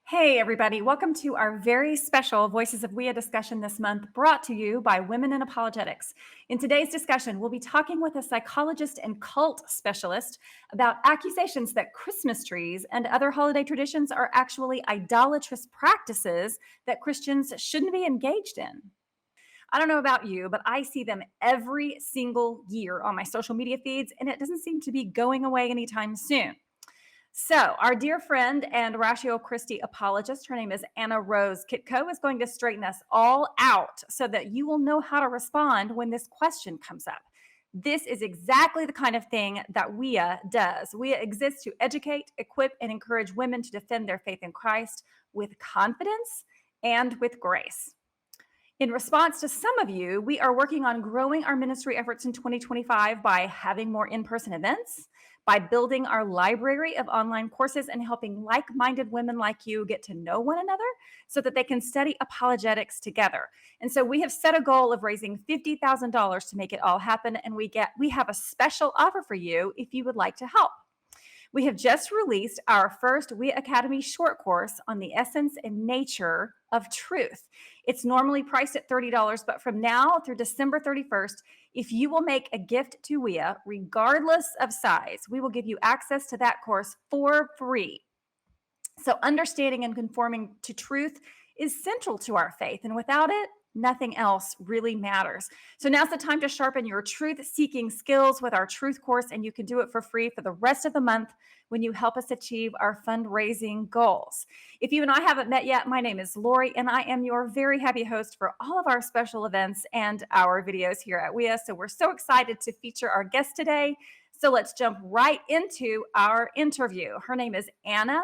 Hey, everybody. Welcome to our very special Voices of WIA discussion this month, brought to you by Women in Apologetics. In today's discussion, we'll be talking with a psychologist and cult specialist about accusations that Christmas trees and other holiday traditions are actually idolatrous practices that Christians shouldn't be engaged in. I don't know about you, but I see them every single year on my social media feeds, and it doesn't seem to be going away anytime soon. So our dear friend and Ratio Christi apologist, her name is Anna Rose Kitko, is going to straighten us all out so that you will know how to respond when this question comes up. This is exactly the kind of thing that WIA does. WIA exists to educate, equip, and encourage women to defend their faith in Christ with confidence and with grace. In response to some of you, we are working on growing our ministry efforts in 2025 by having more in-person events, by building our library of online courses and helping like-minded women like you get to know one another so that they can study apologetics together. And so we have set a goal of raising $50,000 to make it all happen, and we have a special offer for you if you would like to help. We have just released our first WIA Academy short course on the essence and nature of truth. It's normally priced at $30, but from now through December 31st, if you will make a gift to WIA, regardless of size, we will give you access to that course for free. So understanding and conforming to truth is central to our faith, and without it, nothing else really matters. So now's the time to sharpen your truth-seeking skills with our truth course, and you can do it for free for the rest of the month when you help us achieve our fundraising goals. If you and I haven't met yet, my name is Lori, and I am your very happy host for all of our special events and our videos here at WIA. So we're so excited to feature our guest today. So let's jump right into our interview. Her name is Anna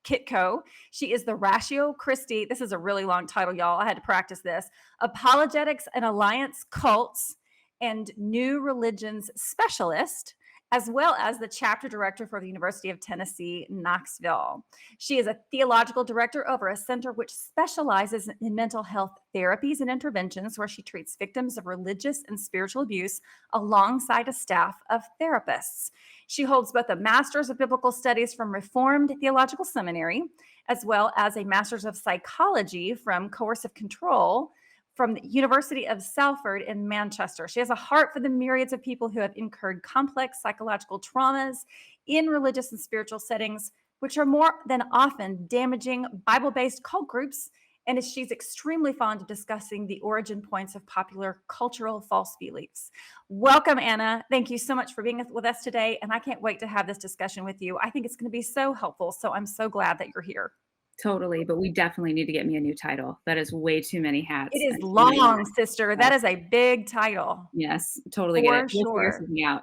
Kitko. She is the Ratio Christi. This is a really long title, y'all. I had to practice this. Apologetics and Alliance Cults and New Religions Specialist, as well as the chapter director for the University of Tennessee, Knoxville. She is a theological director over a center which specializes in mental health therapies and interventions, where she treats victims of religious and spiritual abuse alongside a staff of therapists. She holds both a Master's of Biblical Studies from Reformed Theological Seminary, as well as a Master's of Psychology from Coercive Control from the University of Salford in Manchester. She has a heart for the myriads of people who have incurred complex psychological traumas in religious and spiritual settings, which are more than often damaging Bible-based cult groups. And she's extremely fond of discussing the origin points of popular cultural false beliefs. Welcome, Anna. Thank you so much for being with us today. And I can't wait to have this discussion with you. I think it's going to be so helpful. So I'm so glad that you're here. Totally, but we definitely need to get me a new title. That is way too many hats. It is long, sister. That is a big title. Yes, totally get it. For We'll figure sure. something out.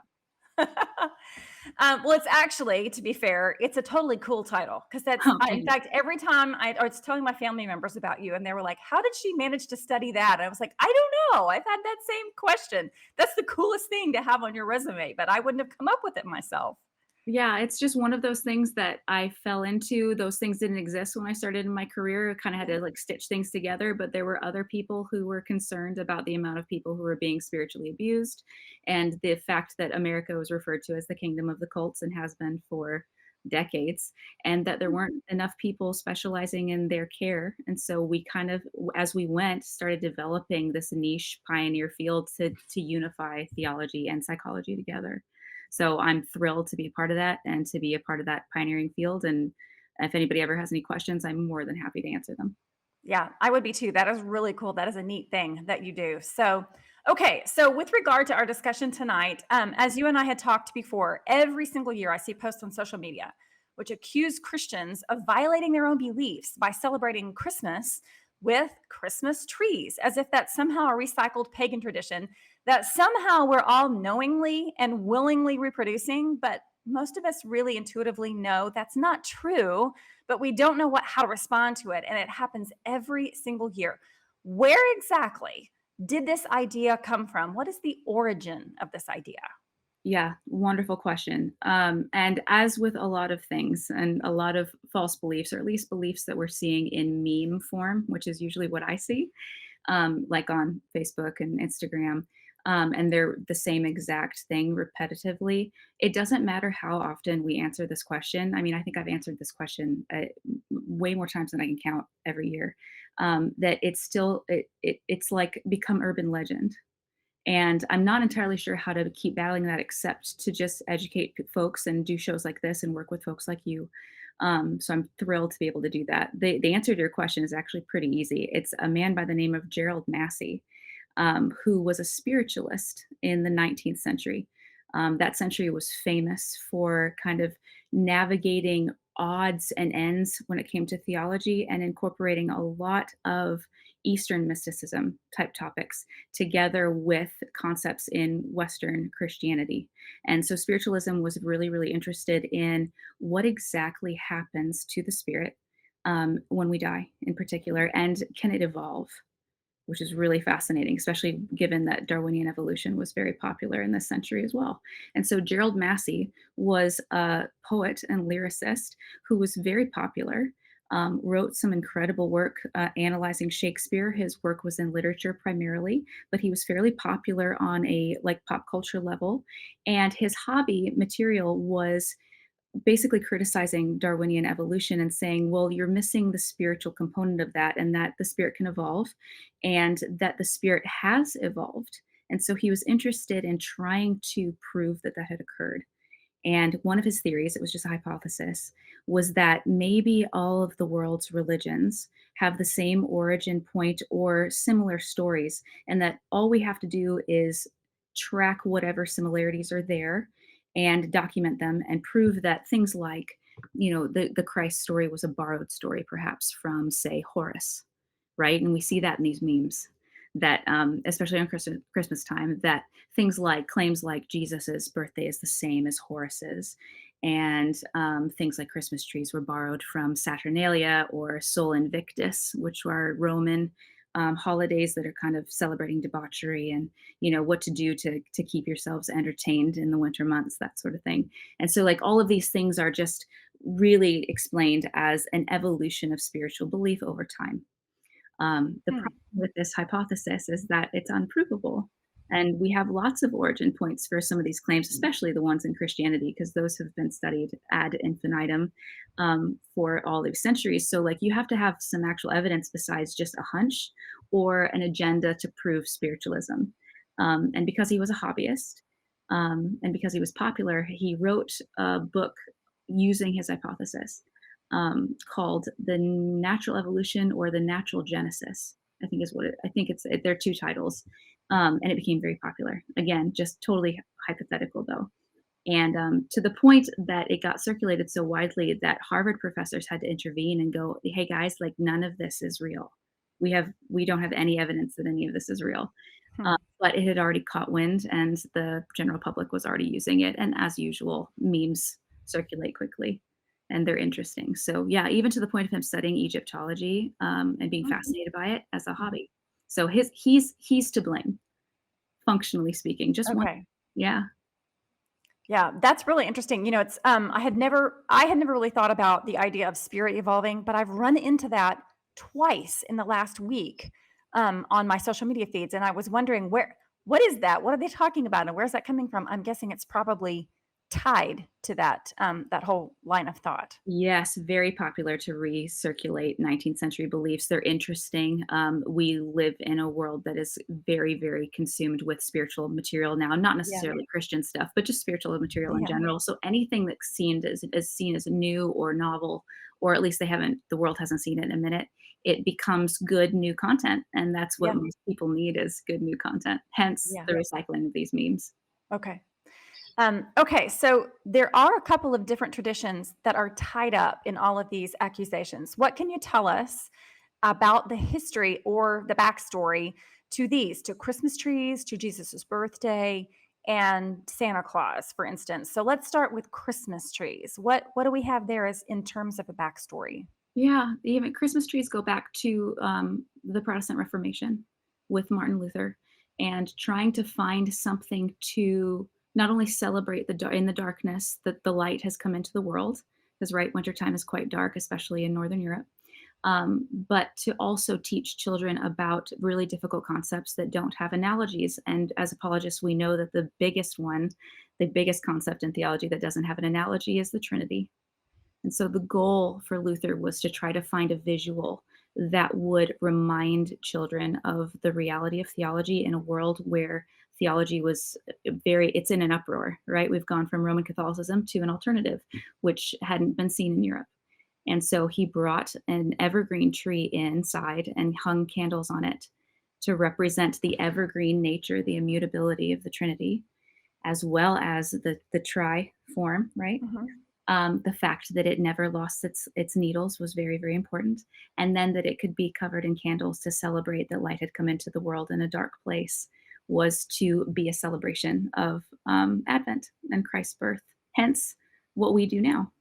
Well, it's actually, to be fair, it's a totally cool title, because that's, in fact, every time I was telling my family members about you, and they were like, how did she manage to study that? And I was like, I don't know. I've had that same question. That's the coolest thing to have on your resume, but I wouldn't have come up with it myself. Yeah, it's just one of those things that I fell into. Those things didn't exist when I started in my career. I kind of had to like stitch things together, but there were other people who were concerned about the amount of people who were being spiritually abused, and the fact that America was referred to as the kingdom of the cults and has been for decades, and that there weren't enough people specializing in their care. And so we kind of, as we went, started developing this niche pioneer field to unify theology and psychology together. So I'm thrilled to be a part of that and to be a part of that pioneering field. And if anybody ever has any questions, I'm more than happy to answer them. Yeah, I would be too. That is really cool. That is a neat thing that you do. So, okay. So with regard to our discussion tonight, as you and I had talked before, every single year I see posts on social media which accuse Christians of violating their own beliefs by celebrating Christmas with Christmas trees, as if that's somehow a recycled pagan tradition that somehow we're all knowingly and willingly reproducing. But most of us really intuitively know that's not true, but we don't know how to respond to it. And it happens every single year. Where exactly did this idea come from? What is the origin of this idea? Yeah, wonderful question. And as with a lot of things and a lot of false beliefs, or at least beliefs that we're seeing in meme form, which is usually what I see, like on Facebook and Instagram, and they're the same exact thing repetitively. It doesn't matter how often we answer this question. I mean, I think I've answered this question way more times than I can count every year. That it's still it's like become urban legend, and I'm not entirely sure how to keep battling that except to just educate folks and do shows like this and work with folks like you. So I'm thrilled to be able to do that. The answer to your question is actually pretty easy. It's a man by the name of Gerald Massey, who was a spiritualist in the 19th century. That century was famous for kind of navigating odds and ends when it came to theology and incorporating a lot of Eastern mysticism type topics together with concepts in Western Christianity. And so spiritualism was really, really interested in what exactly happens to the spirit when we die, in particular, and can it evolve? Which is really fascinating, especially given that Darwinian evolution was very popular in this century as well. And so Gerald Massey was a poet and lyricist who was very popular, wrote some incredible work analyzing Shakespeare. His work was in literature primarily, but he was fairly popular on a like pop culture level. And his hobby material was basically criticizing Darwinian evolution and saying, well, you're missing the spiritual component of that, and that the spirit can evolve, and that the spirit has evolved. And so he was interested in trying to prove that that had occurred. And one of his theories, it was just a hypothesis, was that maybe all of the world's religions have the same origin point or similar stories, and that all we have to do is track whatever similarities are there and document them and prove that things like, the Christ story was a borrowed story, perhaps from, say, Horace, right? And we see that in these memes that, especially on Christmas time, that things like claims like Jesus's birthday is the same as Horace's, and things like Christmas trees were borrowed from Saturnalia or Sol Invictus, which are Roman holidays that are kind of celebrating debauchery and what to do to keep yourselves entertained in the winter months, that sort of thing. And so like all of these things are just really explained as an evolution of spiritual belief over time. The Hmm. problem with this hypothesis is that it's unprovable. And we have lots of origin points for some of these claims, especially the ones in Christianity, because those have been studied ad infinitum for all these centuries. So, like, you have to have some actual evidence besides just a hunch or an agenda to prove spiritualism. And because he was a hobbyist and because he was popular, he wrote a book using his hypothesis called The Natural Evolution or The Natural Genesis. I think is what I think they're two titles, and it became very popular. Again, just totally hypothetical though, and to the point that it got circulated so widely that Harvard professors had to intervene and go, "Hey guys, like none of this is real. We don't have any evidence that any of this is real." Hmm. But it had already caught wind, and the general public was already using it. And as usual, memes circulate quickly, and they're interesting. So yeah, even to the point of him studying Egyptology and being Mhm. fascinated by it as a hobby. So he's to blame, functionally speaking. Just one, Okay. yeah. Yeah, that's really interesting. It's I had never really thought about the idea of spirit evolving, but I've run into that twice in the last week on my social media feeds, and I was wondering what is that? What are they talking about, and where's that coming from? I'm guessing it's probably tied to that whole line of thought. Yes, very popular to recirculate 19th century beliefs. They're interesting. We live in a world that is very, very consumed with spiritual material now, not Yeah, necessarily Christian stuff, but just spiritual material in yeah, general. So anything that's seen as new or novel, or at least the world hasn't seen it in a minute, it becomes good new content. And that's what yeah, most people need is good new content. Hence yeah. the recycling of these memes. Okay. Okay, so there are a couple of different traditions that are tied up in all of these accusations. What can you tell us about the history or the backstory to Christmas trees, to Jesus's birthday, and Santa Claus, for instance? So let's start with Christmas trees. What do we have there as in terms of a backstory? Yeah, even Christmas trees go back to the Protestant Reformation with Martin Luther and trying to find something to not only celebrate in the darkness that the light has come into the world, because right, wintertime is quite dark, especially in Northern Europe, but to also teach children about really difficult concepts that don't have analogies. And as apologists, we know that the biggest concept in theology that doesn't have an analogy is the Trinity. And so the goal for Luther was to try to find a visual that would remind children of the reality of theology in a world where theology was it's in an uproar, right? We've gone from Roman Catholicism to an alternative, which hadn't been seen in Europe. And so he brought an evergreen tree inside and hung candles on it to represent the evergreen nature, the immutability of the Trinity, as well as the tri form, right? Mhm. The fact that it never lost its needles was very, very important, and then that it could be covered in candles to celebrate that light had come into the world in a dark place was to be a celebration of Advent and Christ's birth. Hence, what we do now.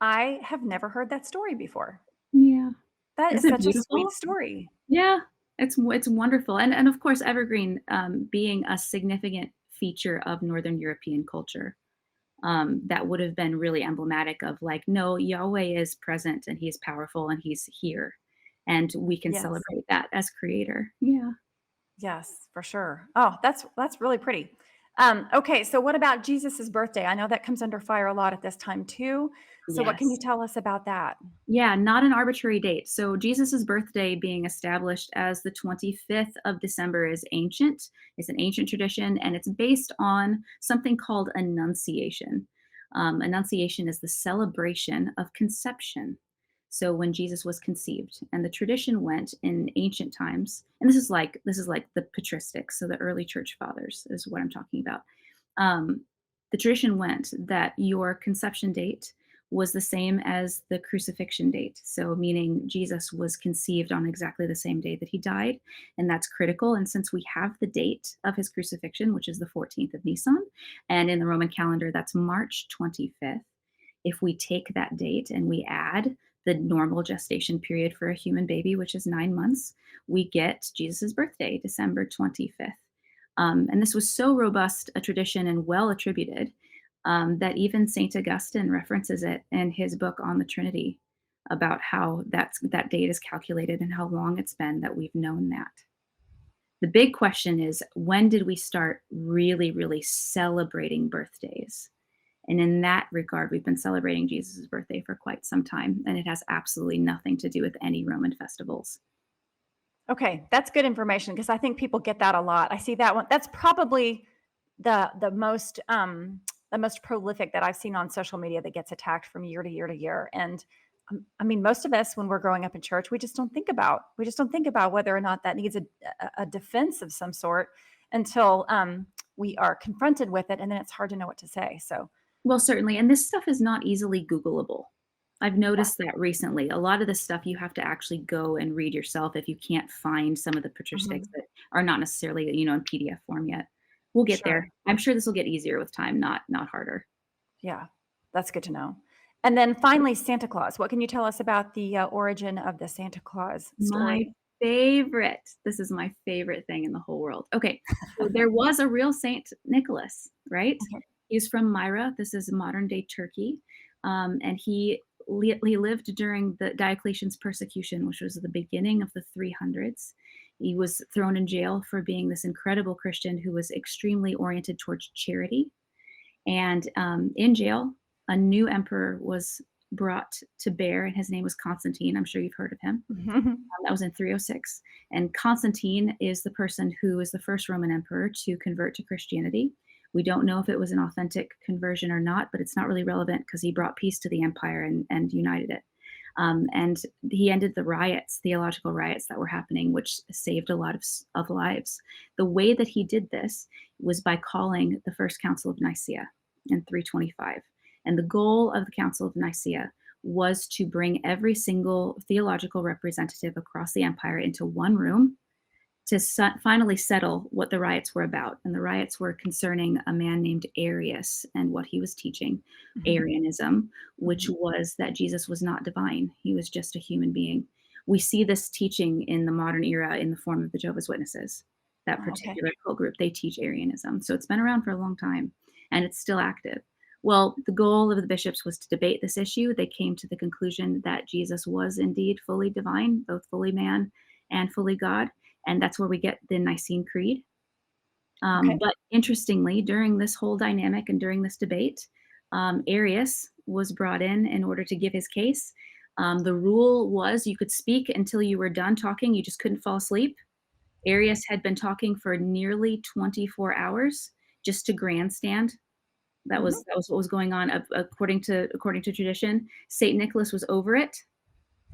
I have never heard that story before. Yeah, That is isn't it such a sweet beautiful? story. Yeah, it's wonderful, and of course, evergreen being a significant feature of Northern European culture. That would have been really emblematic of like, no, Yahweh is present and he's powerful and he's here. And we can Yes. celebrate that as creator. Yeah. Yes, for sure. Oh, that's really pretty. Okay, so what about Jesus's birthday? I know that comes under fire a lot at this time too. So what can you Yes. tell us about that? Yeah, not an arbitrary date. So Jesus's birthday being established as the 25th of December is ancient. It's an ancient tradition, and it's based on something called Annunciation. Annunciation is the celebration of conception. So when Jesus was conceived, and the tradition went in ancient times, and this is like the patristics, so the early church fathers is what I'm talking about. The tradition went that your conception date was the same as the crucifixion date. So, meaning Jesus was conceived on exactly the same day that he died. And that's critical. And since we have the date of his crucifixion, which is the 14th of Nisan, and in the Roman calendar, that's March 25th, if we take that date and we add the normal gestation period for a human baby, which is 9 months, we get Jesus' birthday, December 25th. And this was so robust a tradition and well attributed that even St. Augustine references it in his book on the Trinity about how that date is calculated and how long it's been that we've known that. The big question is, when did we start really, really celebrating birthdays? And in that regard, we've been celebrating Jesus' birthday for quite some time, and it has absolutely nothing to do with any Roman festivals. Okay, that's good information because I think people get that a lot. I see that one. That's probably the most prolific that I've seen on social media that gets attacked from year to year to year. And I mean, most of us when we're growing up in church, we just don't think about whether or not that needs a defense of some sort until we are confronted with it, and then it's hard to know what to say. So Well, certainly, and this stuff is not easily Googleable. I've yeah. noticed that recently. A lot of the stuff you have to actually go and read yourself if you can't find some of the patristics Mhm. that are not necessarily, in PDF form yet. We'll get Sure. there. I'm sure this will get easier with time, not harder. Yeah, that's good to know. And then finally, Santa Claus. What can you tell us about the origin of the Santa Claus My story? favorite. This is my favorite thing in the whole world. Okay, so there was a real Saint Nicholas, right? Okay. He's from Myra. This is modern day Turkey, and he lived during the Diocletian's persecution, which was the beginning of the 300s. He was thrown in jail for being this incredible Christian who was extremely oriented towards charity. And in jail, a new emperor was brought to bear, and his name was Constantine. I'm sure you've heard of him. That was in 306. And Constantine is the person who is the first Roman emperor to convert to Christianity. We don't know if it was an authentic conversion or not, but it's not really relevant because he brought peace to the empire and united it. And he ended the riots, theological riots that were happening, which saved a lot of lives. The way that he did this was by calling the First Council of Nicaea in 325. And the goal of the Council of Nicaea was to bring every single theological representative across the empire into one room to finally settle what the riots were about. And the riots were concerning a man named Arius and what he was teaching, Mhm. Arianism, which Mhm. was that Jesus was not divine, he was just a human being. We see this teaching in the modern era in the form of the Jehovah's Witnesses. that Oh, okay. particular cult group, they teach Arianism. So it's been around for a long time and it's still active. Well, the goal of the bishops was to debate this issue. They came to the conclusion that Jesus was indeed fully divine, both fully man and fully God. And that's where we get the Nicene Creed. Okay. But interestingly, during this whole dynamic and during this debate, Arius was brought in order to give his case. The rule was you could speak until you were done talking, you just couldn't fall asleep. Arius had been talking for nearly 24 hours just to grandstand. Mhm. That was what was going on according to tradition. Saint Nicholas was over it.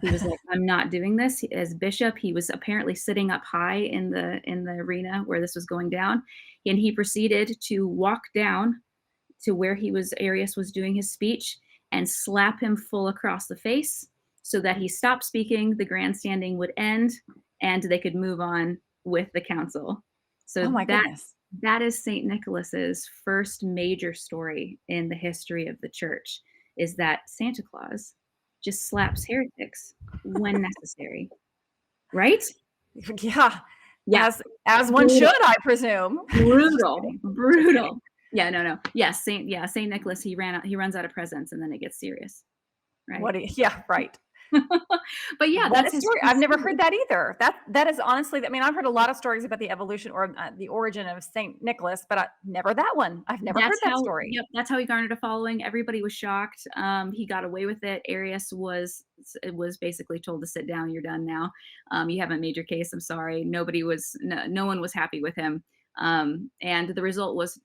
He was like, "I'm not doing this." As bishop, he was apparently sitting up high in the arena where this was going down, and he proceeded to walk down to where Arius was doing his speech and slap him full across the face so that he stopped speaking, the grandstanding would end, and they could move on with the council. So Oh my goodness. that is Saint Nicholas's first major story in the history of the church, is that Santa Claus just slaps heretics when necessary, right? Yeah. Yeah, As one brutal, should, I presume. Just brutal, kidding. Just kidding. brutal. Yeah, no, no. Yes, Saint Nicholas, he runs out of presents and then it gets serious, right? What do you, yeah, right. But yeah, What a that's story. his I've never story. heard that either. That is honestly, I mean, I've heard a lot of stories about the evolution or the origin of Saint Nicholas, but never that one. I've never heard that story. Yep, that's how he garnered a following. Everybody was shocked. He got away with it. Arius was basically told to sit down. You're done now. You haven't made your case. I'm sorry. No one was happy with him. And the result was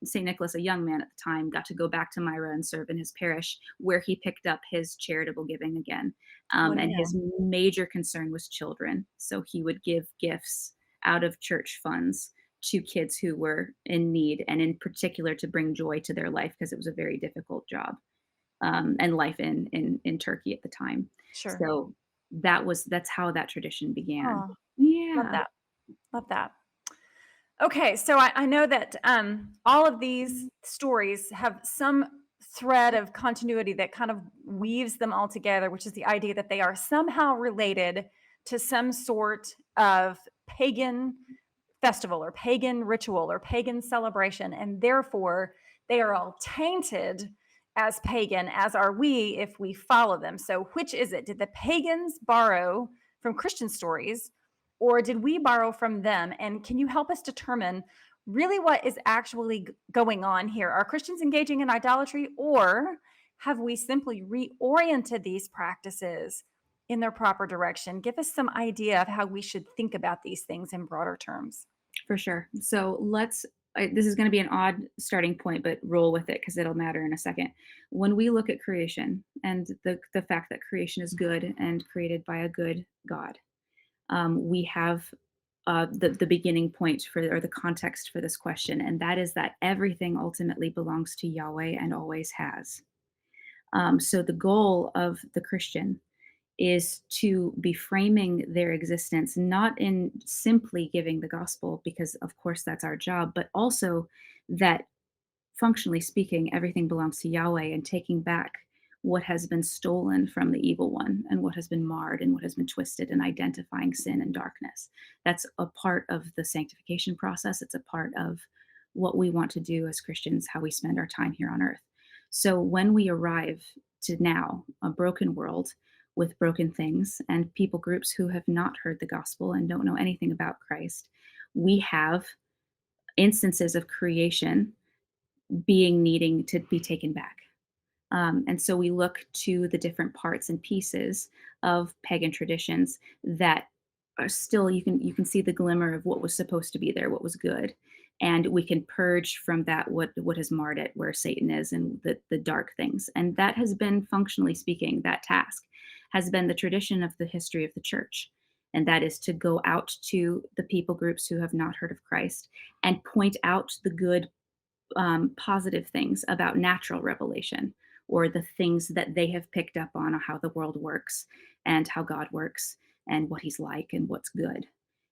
St. Nicholas, a young man at the time, got to go back to Myra and serve in his parish, where he picked up his charitable giving again. What do And you know? his major concern was children. So he would give gifts out of church funds to kids who were in need, and in particular to bring joy to their life because it was a very difficult job, and life in Turkey at the time. Sure. So that's how that tradition began. Oh, love Yeah. that. Love that. Okay, so I know that all of these stories have some thread of continuity that kind of weaves them all together, which is the idea that they are somehow related to some sort of pagan festival or pagan ritual or pagan celebration, and therefore they are all tainted as pagan, as are we if we follow them. So, which is it? Did the pagans borrow from Christian stories, or did we borrow from them? And can you help us determine really what is actually going on here? Are Christians engaging in idolatry, or have we simply reoriented these practices in their proper direction? Give us some idea of how we should think about these things in broader terms. For sure. So this is going to be an odd starting point, but roll with it because it'll matter in a second. When we look at creation and the fact that creation is good and created by a good God, we have the beginning point or the context for this question, and that is that everything ultimately belongs to Yahweh and always has. So the goal of the Christian is to be framing their existence not in simply giving the gospel, because of course that's our job, but also that functionally speaking, everything belongs to Yahweh, and taking back what has been stolen from the evil one and what has been marred and what has been twisted, and identifying sin and darkness. That's a part of the sanctification process. It's a part of what we want to do as Christians, how we spend our time here on earth. So when we arrive to now a broken world with broken things and people groups who have not heard the gospel and don't know anything about Christ, we have instances of creation being needing to be taken back. And so we look to the different parts and pieces of pagan traditions that are still, you can see the glimmer of what was supposed to be there, what was good, and we can purge from that what has marred it, where Satan is, and the dark things. And that has been, functionally speaking, that task has been the tradition of the history of the church. And that is to go out to the people groups who have not heard of Christ and point out the good, positive things about natural revelation, or the things that they have picked up on how the world works and how God works and what he's like and what's good.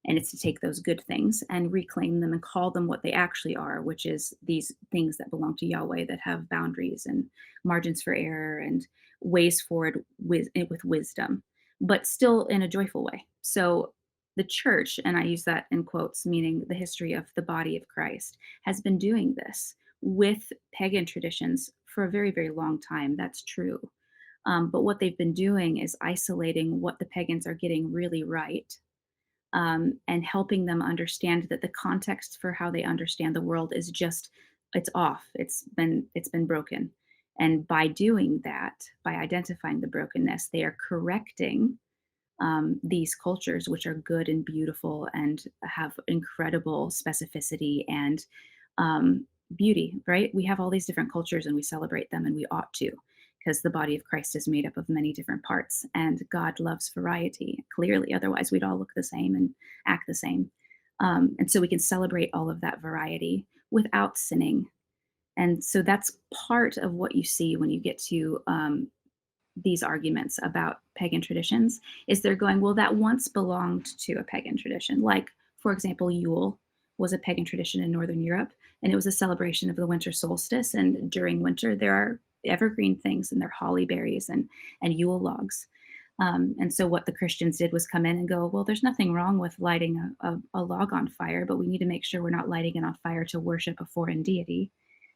And it's to take those good things and reclaim them and call them what they actually are, which is these things that belong to Yahweh, that have boundaries and margins for error and ways forward with wisdom, but still in a joyful way. So the church, and I use that in quotes, meaning the history of the body of Christ, has been doing this with pagan traditions for a very, very long time. That's true. But what they've been doing is isolating what the pagans are getting really right, and helping them understand that the context for how they understand the world is just it's off. It's been broken. And by doing that, by identifying the brokenness, they are correcting these cultures, which are good and beautiful and have incredible specificity and beauty, right? We have all these different cultures and we celebrate them, and we ought to, because the body of Christ is made up of many different parts, and God loves variety, clearly. Otherwise, we'd all look the same and act the same. And so we can celebrate all of that variety without sinning. And so that's part of what you see when you get to these arguments about pagan traditions is they're going, well, that once belonged to a pagan tradition. Like, for example, Yule was a pagan tradition in Northern Europe, and it was a celebration of the winter solstice. And during winter, there are evergreen things, and they're holly berries and Yule logs. And so what the Christians did was come in and go, well, there's nothing wrong with lighting a log on fire, but we need to make sure we're not lighting it on fire to worship a foreign deity.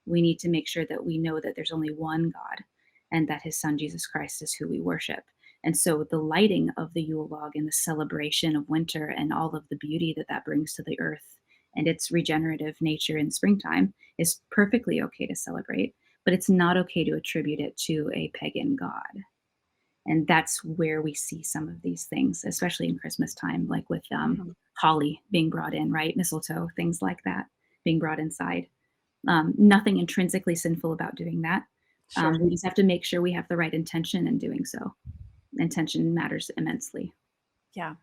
We need to make sure that we know that there's only one God and that his son Jesus Christ is who we worship. And so the lighting of the Yule log and the celebration of winter and all of the beauty that that brings to the earth and its regenerative nature in springtime is perfectly okay to celebrate, but it's not okay to attribute it to a pagan god. And that's where we see some of these things, especially in Christmas time, like with Mhm. holly being brought in, right? Mistletoe, things like that being brought inside. Nothing intrinsically sinful about doing that. Sure. We just have to make sure we have the right intention in doing so. Intention matters immensely. Yeah.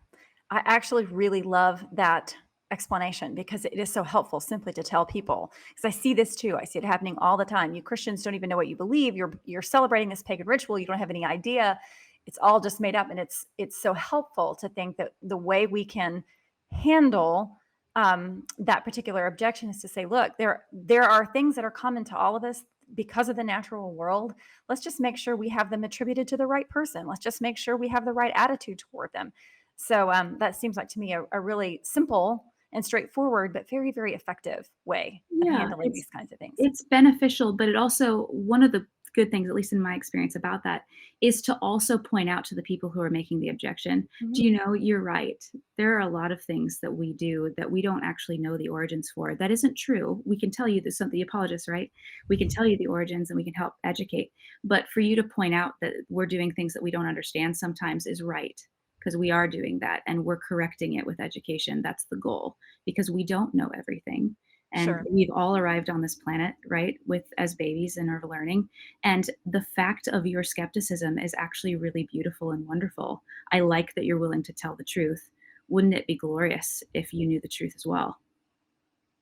I actually really love that explanation because it is so helpful simply to tell people. Because I see this too. I see it happening all the time. You Christians don't even know what you believe. You're celebrating this pagan ritual. You don't have any idea. It's all just made up. And it's so helpful to think that the way we can handle that particular objection is to say, look, there are things that are common to all of us because of the natural world. Let's just make sure we have them attributed to the right person. Let's just make sure we have the right attitude toward them. So that seems like to me a really simple and straightforward, but very, very effective way of Yeah, handling these kinds of things. it's beneficial, but it also one of the good things, at least in my experience about that, is to also point out to the people who are making the objection, Mhm. do you know, you're right. There are a lot of things that we do that we don't actually know the origins for. That isn't true. We can tell you that some the apologists, right? We can tell you the origins and we can help educate. But for you to point out that we're doing things that we don't understand sometimes is right. Because we are doing that and we're correcting it with education. That's the goal. Because we don't know everything. And Sure. we've all arrived on this planet, right, with as babies and are learning. And the fact of your skepticism is actually really beautiful and wonderful. I like that you're willing to tell the truth. Wouldn't it be glorious if you knew the truth as well?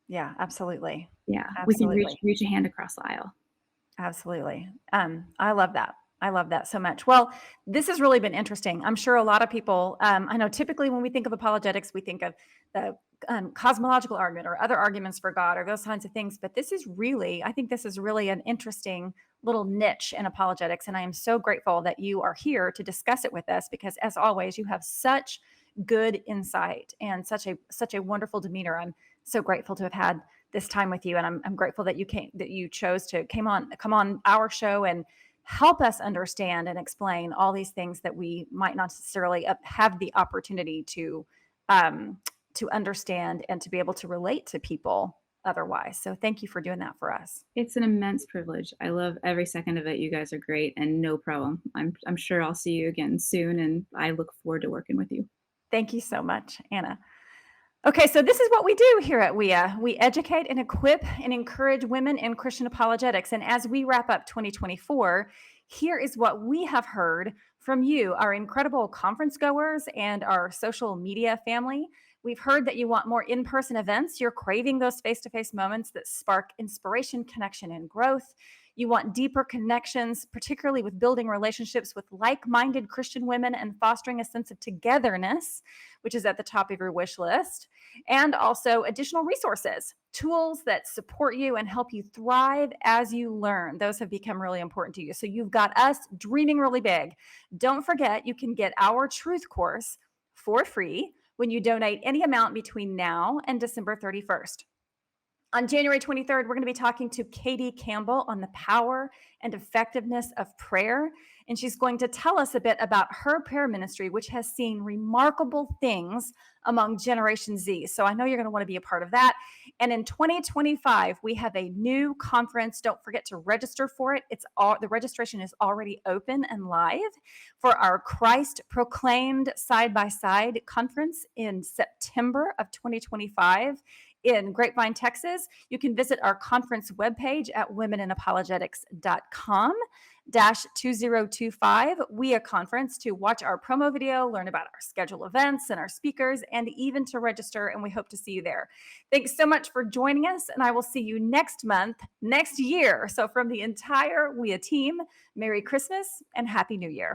Yeah, absolutely. Yeah, we can reach Absolutely. reach a hand across the aisle. Absolutely. I love that. I love that so much. Well, this has really been interesting. I'm sure a lot of people, I know typically when we think of apologetics, we think of the cosmological argument or other arguments for God or those kinds of things. But this is really, I think this is really an interesting little niche in apologetics. And I am so grateful that you are here to discuss it with us because as always, you have such good insight and such a wonderful demeanor. I'm so grateful to have had this time with you. And I'm grateful that you chose to come on our show and help us understand and explain all these things that we might not necessarily have the opportunity um, to understand and to be able to relate to people otherwise. So thank you for doing that for us. It's an immense privilege. I love every second of it. You guys are great and no problem. I'm sure I'll see you again soon and I look forward to working with you. Thank you so much, Anna. Okay, so this is what we do here at WIA. We educate and equip and encourage women in Christian apologetics. And as we wrap up 2024, here is what we have heard from you, our incredible conference goers and our social media family. We've heard that you want more in person events. You're craving those face to face moments that spark inspiration, connection, and growth. You want deeper connections, particularly with building relationships with like minded Christian women and fostering a sense of togetherness, which is at the top of your wish list, and also additional resources, tools that support you and help you thrive as you learn. Those have become really important to you. So you've got us dreaming really big. Don't forget, you can get our truth course for free when you donate any amount between now and December 31st. On January 23rd, we're going to be talking to Katie Campbell on the power and effectiveness of prayer. And she's going to tell us a bit about her prayer ministry, which has seen remarkable things among Generation Z. So I know you're going to want to be a part of that. And in 2025, we have a new conference. Don't forget to register for it. The registration is already open and live for our Christ Proclaimed Side by Side conference in September of 2025 in Grapevine, Texas. You can visit our conference webpage at womeninapologetics.com -2025 WIA conference to watch our promo video, learn about our scheduled events and our speakers, and even to register. And we hope to see you there. Thanks so much for joining us. And I will see you next month, next year. So from the entire WIA team, Merry Christmas and Happy New Year.